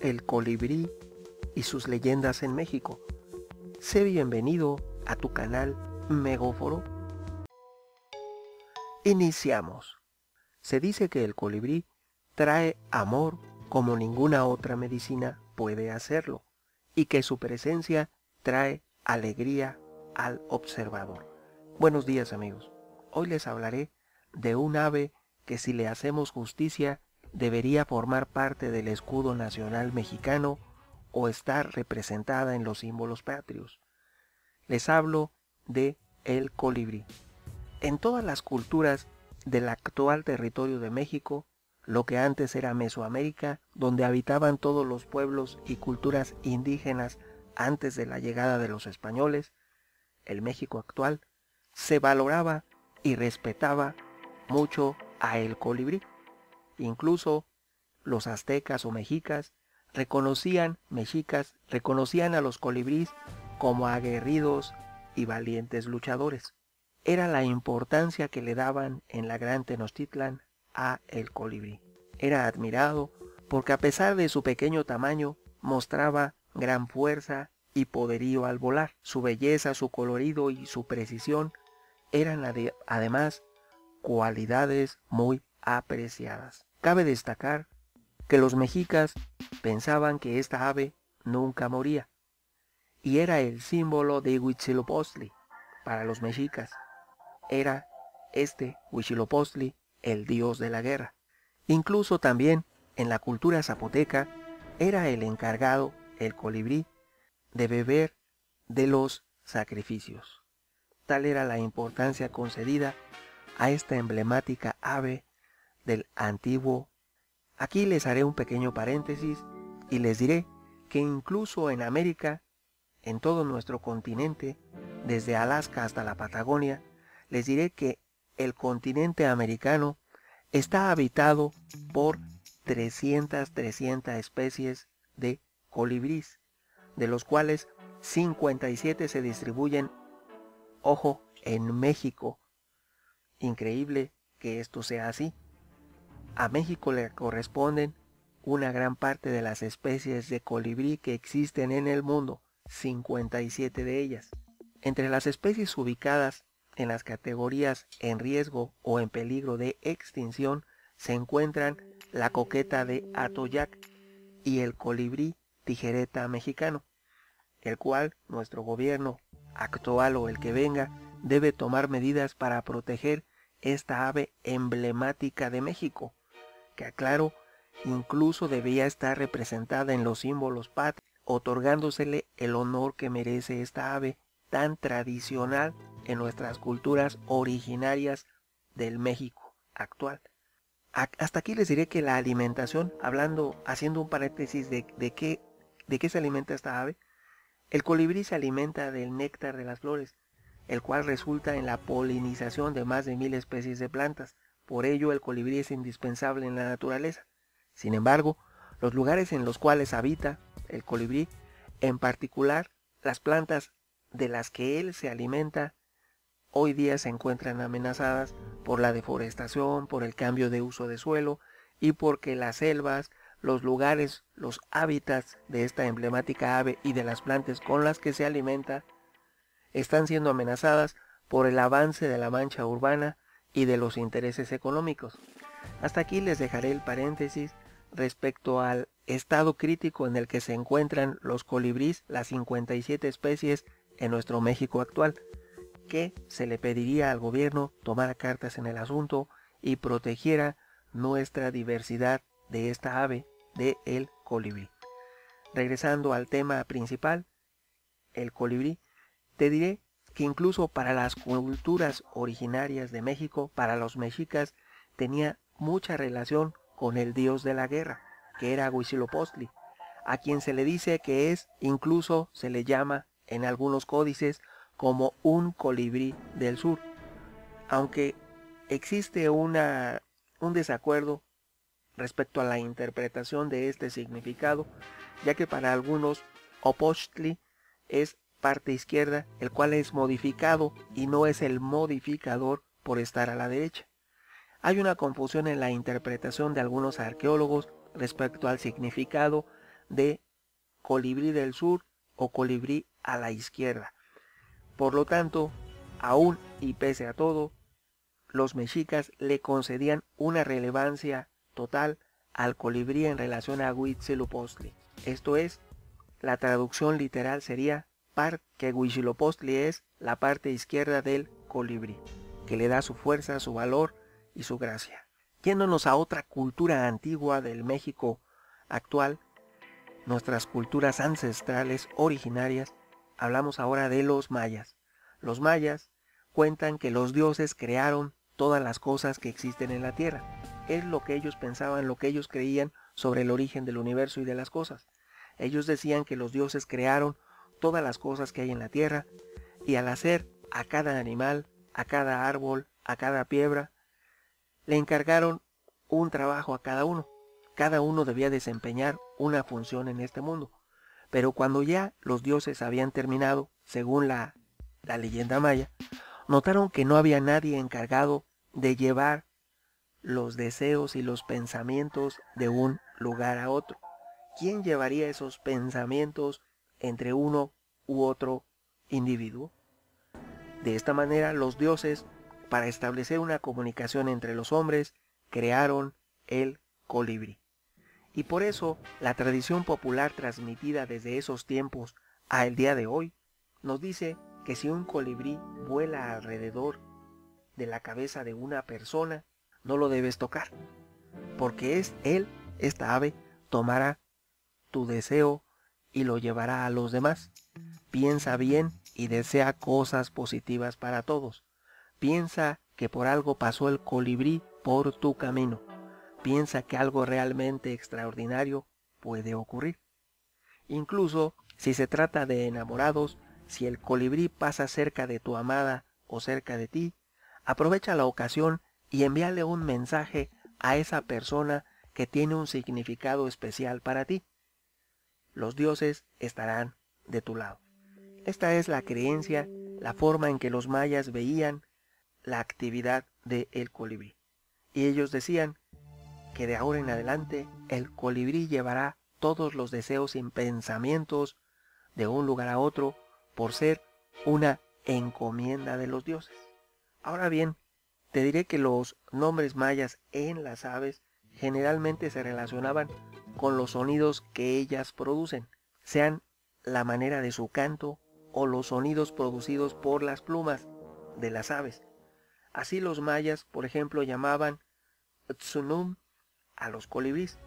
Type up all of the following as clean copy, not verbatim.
el colibrí y sus leyendas en México. Sé bienvenido a tu canal Megóforo. Iniciamos. Se dice que el colibrí trae amor como ninguna otra medicina puede hacerlo, y que su presencia trae alegría al observador. Buenos días, amigos. Hoy les hablaré de un ave que, si le hacemos justicia, debería formar parte del escudo nacional mexicano o estar representada en los símbolos patrios. Les hablo de el colibrí. En todas las culturas del actual territorio de México, lo que antes era Mesoamérica, donde habitaban todos los pueblos y culturas indígenas antes de la llegada de los españoles, el México actual, se valoraba y respetaba mucho a el colibrí. Incluso los aztecas o mexicas reconocían a los colibríes como aguerridos y valientes luchadores. Era la importancia que le daban en la Gran Tenochtitlan a el colibrí. Era admirado porque, a pesar de su pequeño tamaño, mostraba gran fuerza y poderío al volar. Su belleza, su colorido y su precisión eran además cualidades muy apreciadas. Cabe destacar que los mexicas pensaban que esta ave nunca moría, y era el símbolo de Huitzilopochtli. Para los mexicas era Huitzilopochtli el dios de la guerra. Incluso también en la cultura zapoteca era el encargado, el colibrí, de beber de los sacrificios. Tal era la importancia concedida a esta emblemática ave del antiguo. Aquí les haré un pequeño paréntesis y les diré que incluso en América, en todo nuestro continente, desde Alaska hasta la Patagonia, les diré que el continente americano está habitado por 300 especies de colibríes, de los cuales 57 se distribuyen, ojo, en México. Increíble que esto sea así. A México le corresponden una gran parte de las especies de colibrí que existen en el mundo, 57 de ellas. Entre las especies ubicadas en las categorías en riesgo o en peligro de extinción se encuentran la coqueta de Atoyac y el colibrí tijereta mexicano, el cual nuestro gobierno actual o el que venga debe tomar medidas para proteger esta ave emblemática de México, que, aclaro, incluso debía estar representada en los símbolos patrios, otorgándosele el honor que merece esta ave tan tradicional en nuestras culturas originarias del México actual. Hasta aquí les diré que la alimentación, haciendo un paréntesis de qué se alimenta esta ave, el colibrí se alimenta del néctar de las flores, el cual resulta en la polinización de más de 1000 especies de plantas. Por ello, el colibrí es indispensable en la naturaleza. Sin embargo, los lugares en los cuales habita el colibrí, en particular las plantas de las que él se alimenta, hoy día se encuentran amenazadas por la deforestación, por el cambio de uso de suelo y porque las selvas, los lugares, los hábitats de esta emblemática ave y de las plantas con las que se alimenta están siendo amenazadas por el avance de la mancha urbana y de los intereses económicos. Hasta aquí les dejaré el paréntesis respecto al estado crítico en el que se encuentran los colibríes, las 57 especies en nuestro México actual, que se le pediría al gobierno tomara cartas en el asunto y protegiera nuestra diversidad de esta ave, de el colibrí. Regresando al tema principal, el colibrí, te diré que incluso para las culturas originarias de México, para los mexicas, tenía mucha relación con el dios de la guerra, que era Huitzilopochtli, a quien se le dice que incluso se le llama en algunos códices como un colibrí del sur, aunque existe un desacuerdo respecto a la interpretación de este significado, ya que para algunos Opochtli es parte izquierda, el cual es modificado y no es el modificador por estar a la derecha. Hay una confusión en la interpretación de algunos arqueólogos respecto al significado de colibrí del sur o colibrí a la izquierda. Por lo tanto, aún y pese a todo, los mexicas le concedían una relevancia total al colibrí en relación a Huitzilopochtli. Esto es, la traducción literal sería que Huitzilopochtli es la parte izquierda del colibrí, que le da su fuerza, su valor y su gracia. Yéndonos a otra cultura antigua del México actual, nuestras culturas ancestrales originarias, hablamos ahora de los mayas. Los mayas cuentan que los dioses crearon todas las cosas que existen en la tierra. Es lo que ellos pensaban, lo que ellos creían sobre el origen del universo y de las cosas. Ellos decían que los dioses crearon todas las cosas que hay en la tierra y al hacer a cada animal, a cada árbol, a cada piedra, le encargaron un trabajo a cada uno. Cada uno debía desempeñar una función en este mundo. Pero cuando ya los dioses habían terminado, según la leyenda maya, notaron que no había nadie encargado de llevar los deseos y los pensamientos de un lugar a otro. ¿Quién llevaría esos pensamientos entre uno u otro individuo? De esta manera, los dioses, para establecer una comunicación entre los hombres, crearon el colibrí. Y por eso, la tradición popular transmitida desde esos tiempos a el día de hoy, nos dice que si un colibrí vuela alrededor de la cabeza de una persona, no lo debes tocar, porque esta ave, tomará tu deseo y lo llevará a los demás. Piensa bien y desea cosas positivas para todos. Piensa que por algo pasó el colibrí por tu camino. Piensa que algo realmente extraordinario puede ocurrir. Incluso si se trata de enamorados, si el colibrí pasa cerca de tu amada o cerca de ti, aprovecha la ocasión y envíale un mensaje a esa persona que tiene un significado especial para ti. Los dioses estarán de tu lado. Esta es la creencia, la forma en que los mayas veían la actividad del colibrí. Y ellos decían que de ahora en adelante el colibrí llevará todos los deseos y pensamientos de un lugar a otro por ser una encomienda de los dioses. Ahora bien, te diré que los nombres mayas en las aves generalmente se relacionaban con los sonidos que ellas producen, sean la manera de su canto o los sonidos producidos por las plumas de las aves. Así los mayas, por ejemplo, llamaban Tsunum a los colibríes,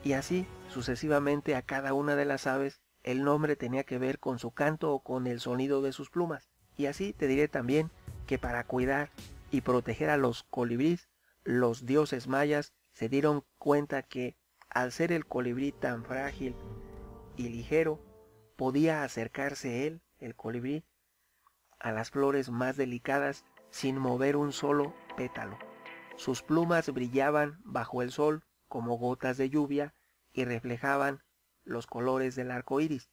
y así sucesivamente a cada una de las aves el nombre tenía que ver con su canto o con el sonido de sus plumas. Y así te diré también que para cuidar y proteger a los colibríes, los dioses mayas se dieron cuenta que al ser el colibrí tan frágil y ligero, podía acercarse él, el colibrí, a las flores más delicadas sin mover un solo pétalo. Sus plumas brillaban bajo el sol como gotas de lluvia y reflejaban los colores del arco iris.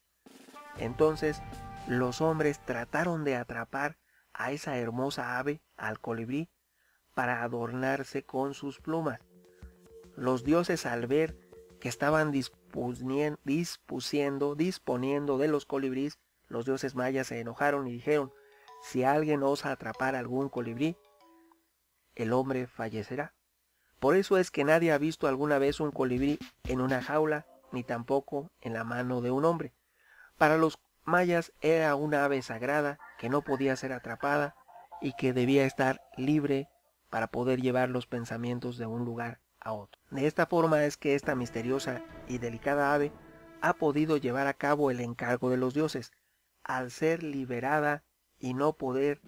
Entonces, los hombres trataron de atrapar a esa hermosa ave, al colibrí, para adornarse con sus plumas. Los dioses, al ver que estaban disponiendo de los colibríes, los dioses mayas se enojaron y dijeron: si alguien osa atrapar algún colibrí, el hombre fallecerá. Por eso es que nadie ha visto alguna vez un colibrí en una jaula, ni tampoco en la mano de un hombre. Para los mayas era una ave sagrada que no podía ser atrapada y que debía estar libre para poder llevar los pensamientos de un lugar a otro. De esta forma es que esta misteriosa y delicada ave ha podido llevar a cabo el encargo de los dioses, al ser liberada y no poder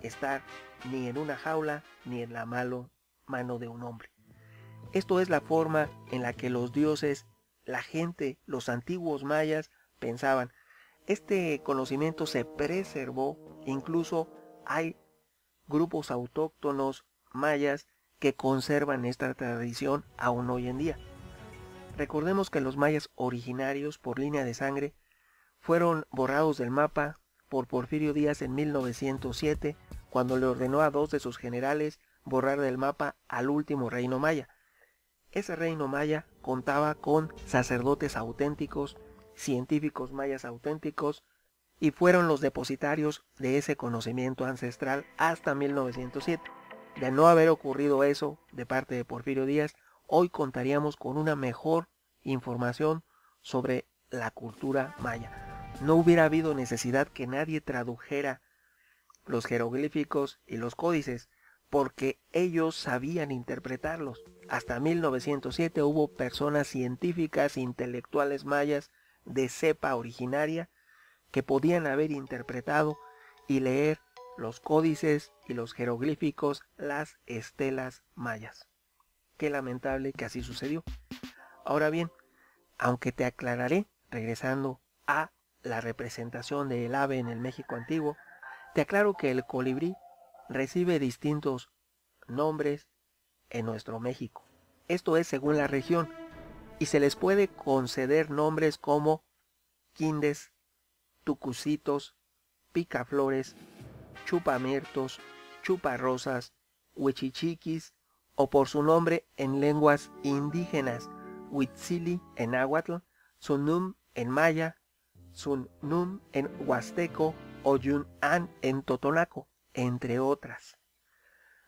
estar ni en una jaula ni en la mano de un hombre. Esto es la forma en la que los dioses, la gente, los antiguos mayas pensaban. Este conocimiento se preservó, incluso hay grupos autóctonos mayas que conservan esta tradición aún hoy en día. Recordemos que los mayas originarios por línea de sangre fueron borrados del mapa por Porfirio Díaz en 1907, cuando le ordenó a 2 de sus generales borrar del mapa al último reino maya. Ese reino maya contaba con sacerdotes auténticos, científicos mayas auténticos, y fueron los depositarios de ese conocimiento ancestral hasta 1907. De no haber ocurrido eso de parte de Porfirio Díaz, hoy contaríamos con una mejor información sobre la cultura maya. No hubiera habido necesidad que nadie tradujera los jeroglíficos y los códices, porque ellos sabían interpretarlos. Hasta 1907 hubo personas científicas, intelectuales mayas de cepa originaria que podían haber interpretado y leer los códices y los jeroglíficos, las estelas mayas. Qué lamentable que así sucedió. Ahora bien, aunque te aclararé, regresando a la representación del ave en el México antiguo, te aclaro que el colibrí recibe distintos nombres en nuestro México. Esto es según la región, y se les puede conceder nombres como quindes, tucucitos, picaflores, chupamirtos, chuparrosas, huichichiquis, o por su nombre en lenguas indígenas, huitzili en náhuatl, sunum en maya, sunnum en huasteco o yun'an en totonaco, entre otras.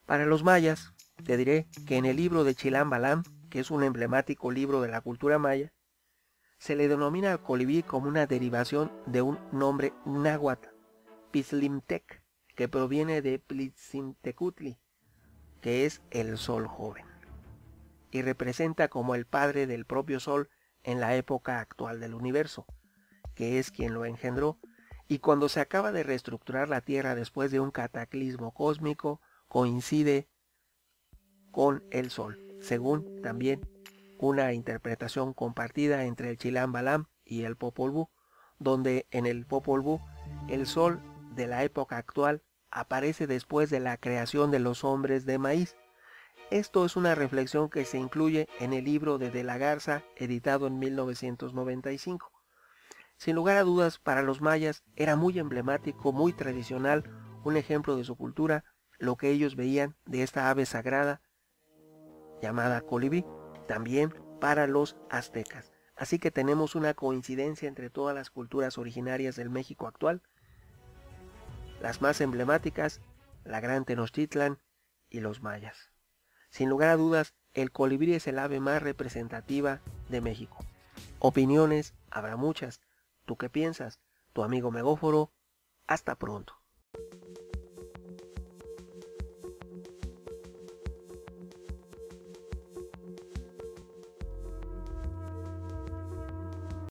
Para los mayas, te diré que en el libro de Chilam Balam, que es un emblemático libro de la cultura maya, se le denomina al colibrí como una derivación de un nombre náhuatl, Pislimtec, que proviene de Plitzintecutli, que es el sol joven, y representa como el padre del propio sol en la época actual del universo, que es quien lo engendró, y cuando se acaba de reestructurar la Tierra después de un cataclismo cósmico, coincide con el sol, según también una interpretación compartida entre el Chilam Balam y el Popol Vuh, donde en el Popol Vuh el sol de la época actual aparece después de la creación de los hombres de maíz. Esto es una reflexión que se incluye en el libro de la Garza, editado en 1995. Sin lugar a dudas, para los mayas era muy emblemático, muy tradicional, un ejemplo de su cultura, lo que ellos veían de esta ave sagrada llamada colibrí, también para los aztecas. Así que tenemos una coincidencia entre todas las culturas originarias del México actual, las más emblemáticas, la Gran Tenochtitlan y los mayas. Sin lugar a dudas, el colibrí es el ave más representativa de México. Opiniones habrá muchas. ¿Tú qué piensas? Tu amigo Megóforo. Hasta pronto.